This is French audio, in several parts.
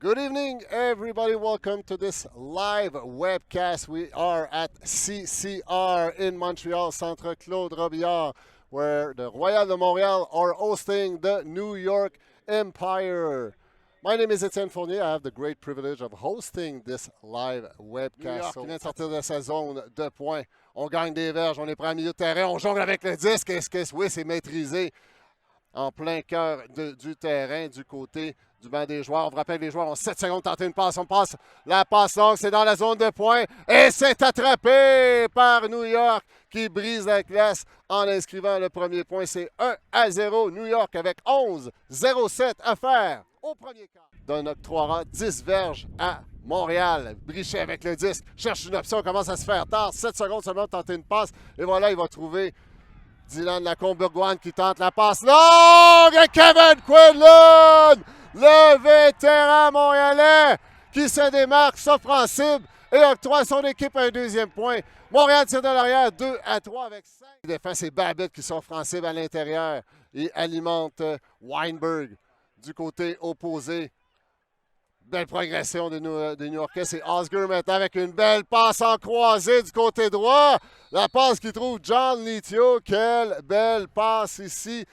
Good evening, everybody. Welcome to this live webcast. We are at CCR in Montreal, Centre Claude Robillard, where the Royal de Montréal are hosting the New York Empire. My name is Étienne Fournier. I have the great privilege of hosting this live webcast. Qui vient de sortir de sa zone de points. On gagne des verges, on est prêt à milieu de terrain, on jongle avec le disque. Oui, c'est maîtrisé en plein cœur du terrain, du côté du banc des joueurs. On vous rappelle, les joueurs ont 7 secondes pour tenter une passe. On passe la passe longue, c'est dans la zone de points. Et c'est attrapé par New York qui brise la glace en inscrivant le premier point. C'est 1-0 New York avec 11-07 à faire au premier quart. D'un octroiera 10 verges à Montréal. Brichet avec le disque, cherche une option, commence à se faire tard. 7 secondes seulement pour tenter une passe. Et voilà, il va trouver Dylan Lacombe-Bourgoine qui tente la passe longue. Kevin Quinlan, le vétéran montréalais qui se démarque, s'offre en cible et octroie à son équipe un deuxième point. Montréal tire de l'arrière 2-3 avec 5. Il défend, c'est Babbitt qui s'offre en cible à l'intérieur et alimente Weinberg du côté opposé. Belle progression des New-Yorkais. C'est Osgood maintenant avec une belle passe en croisée du côté droit. La passe qui trouve John Litio. Quelle belle passe ici.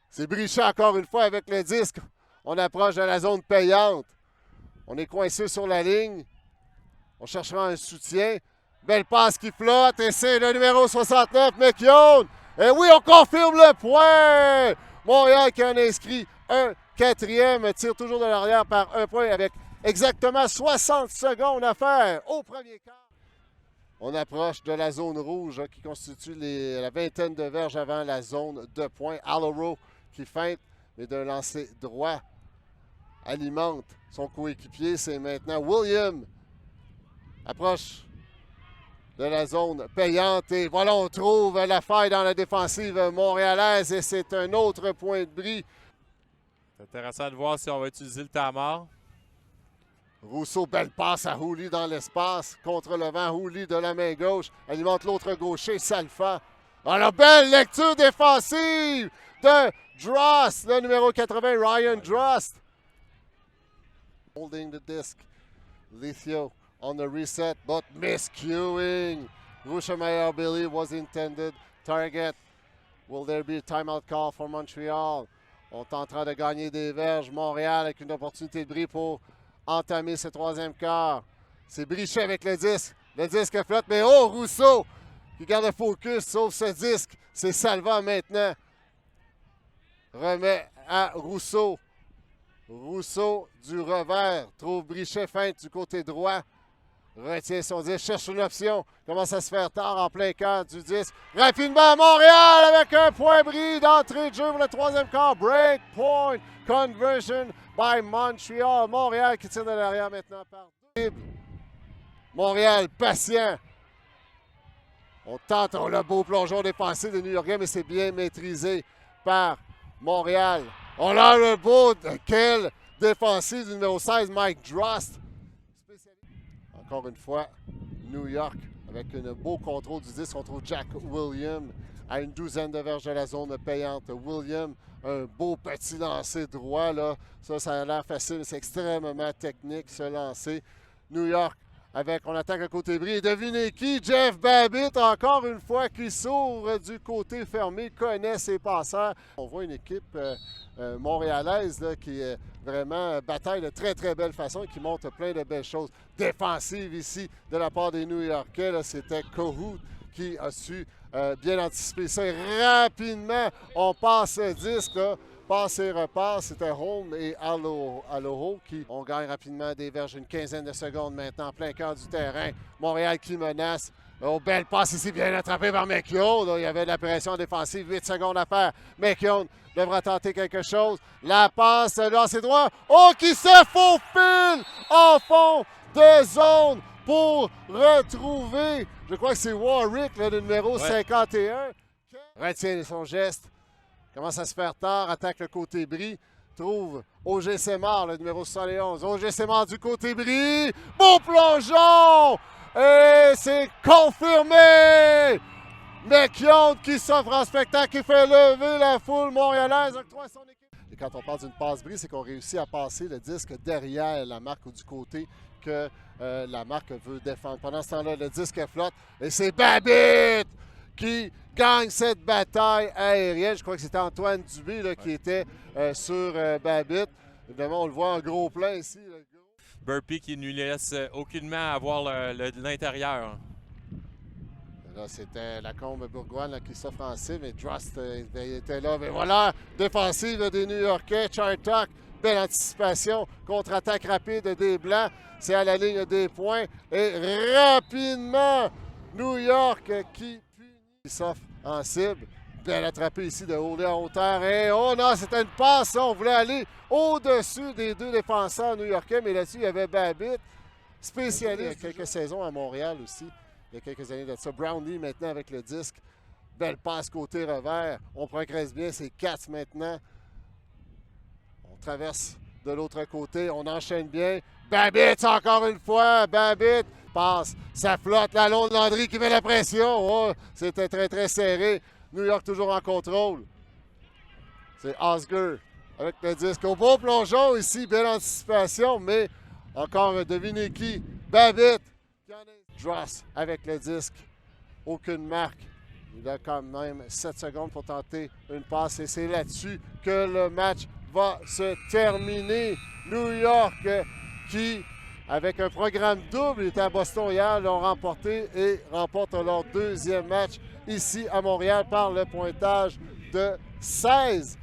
C'est Brichet encore une fois avec le disque. On approche de la zone payante. On est coincé sur la ligne. On cherchera un soutien. Belle passe qui flotte. Et c'est le numéro 69, McKeown. Et oui, on confirme le point. Montréal qui en inscrit un quatrième, tire toujours de l'arrière par un point avec exactement 60 secondes à faire au premier quart. On approche de la zone rouge qui constitue la vingtaine de verges avant la zone de points. Alloro qui feinte, mais d'un lancer droit alimente son coéquipier. C'est maintenant William. Approche de la zone payante. Et voilà, on trouve la faille dans la défensive montréalaise et c'est un autre point de bris. C'est intéressant de voir si on va utiliser le temps mort. Rousseau, belle passe à Houli dans l'espace. Contre le vent, Houli de la main gauche. Alimente l'autre gaucher, Salfa. Ah, la belle lecture défensive de Drost, le numéro 80, Ryan Drost. Holding the disc. Lithio on the reset, but miscuing. Ruschemeyer Billy was intended target. Will there be a timeout call for Montreal? On tentera de gagner des verges. Montréal avec une opportunité de bris pour entamer ce troisième quart. C'est Brichet avec le disque. Le disque flotte, mais oh, Rousseau qui garde le focus, sauf ce disque. C'est Salva maintenant. Remet à Rousseau. Rousseau du revers. Trouve Brichet feinte du côté droit. Retient son disque, cherche une option. Commence à se faire tard en plein cœur du disque. Rapidement, Montréal avec un point bris d'entrée de jeu pour le troisième quart. Break point conversion by Montreal. Montréal qui tire de l'arrière maintenant par deux. Montréal patient. On tente le beau plongeon défensif de New York, mais c'est bien maîtrisé par Montréal. On a le beau, quel défensif du numéro 16, Mike Drost. Encore une fois, New York avec un beau contrôle du disque. On trouve Jack William à une douzaine de verges de la zone payante. William, un beau petit lancer droit. Là. Ça a l'air facile, c'est extrêmement technique ce lancer. New York avec, on attaque le côté bris. Et devinez qui? Jeff Babbitt, encore une fois, qui s'ouvre du côté fermé, connaît ses passeurs. On voit une équipe montréalaise là, qui vraiment bataille de très, très belle façon et qui montre plein de belles choses défensives ici de la part des New-Yorkais. C'était Kohut qui a su bien anticiper ça. Et rapidement, on passe le disque. Là. Passe et repasse, c'était Home et Aloho qui ont gagné rapidement des verges une quinzaine de secondes maintenant en plein cœur du terrain. Montréal qui menace. Oh, belle passe ici, bien attrapée par McKeown. Il y avait de la pression défensive, 8 secondes à faire. McKeown devra tenter quelque chose. La passe, là, c'est droit. Oh, qui se faufile en fond de zone pour retrouver, je crois que c'est Warwick, le numéro 51. Retient son geste. Commence à se faire tard, attaque le côté bris, trouve O.G. Semard, le numéro 71. O.G. Semard du côté bris, beau plongeon! Et c'est confirmé! McKeown qui s'offre en spectacle, qui fait lever la foule montréalaise. Et quand on parle d'une passe brise, c'est qu'on réussit à passer le disque derrière la marque ou du côté que la marque veut défendre. Pendant ce temps-là, le disque flotte et c'est Babbitt qui gagne cette bataille aérienne. Je crois que c'était Antoine Dubé là, qui était sur Babbitt. Évidemment, on le voit en gros plan ici. Burpee qui ne lui laisse aucunement avoir l'intérieur. Là, c'était Lacombe Bourgoin là, qui s'offre en cible, mais Drust était là. Mais voilà, défensive des New-Yorkais. Chartok, belle anticipation, contre-attaque rapide des Blancs. C'est à la ligne des points. Et rapidement, New York qui punit. Il s'offre en cible. Belle attrapée ici de Holley en hauteur. Et oh non, c'était une passe. On voulait aller au-dessus des deux défenseurs new-yorkais, mais là-dessus, il y avait Babbitt, spécialiste. Il y a quelques saisons à Montréal aussi. Il y a quelques années de ça. Brownlee maintenant avec le disque. Belle passe côté revers. On progresse bien. C'est Katz maintenant. On traverse de l'autre côté. On enchaîne bien. Babbitt, encore une fois. Babbitt passe. Ça flotte. La longue Landry qui met la pression. Oh, c'était très, très serré. New York toujours en contrôle. C'est Osger avec le disque. Au beau plongeon ici. Belle anticipation. Mais encore devinez qui. Babbitt. Dross avec le disque. Aucune marque. Il a quand même 7 secondes pour tenter une passe et c'est là-dessus que le match va se terminer. New York qui, avec un programme double, était à Boston hier, l'ont remporté et remportent leur deuxième match ici à Montréal par le pointage de 16-10.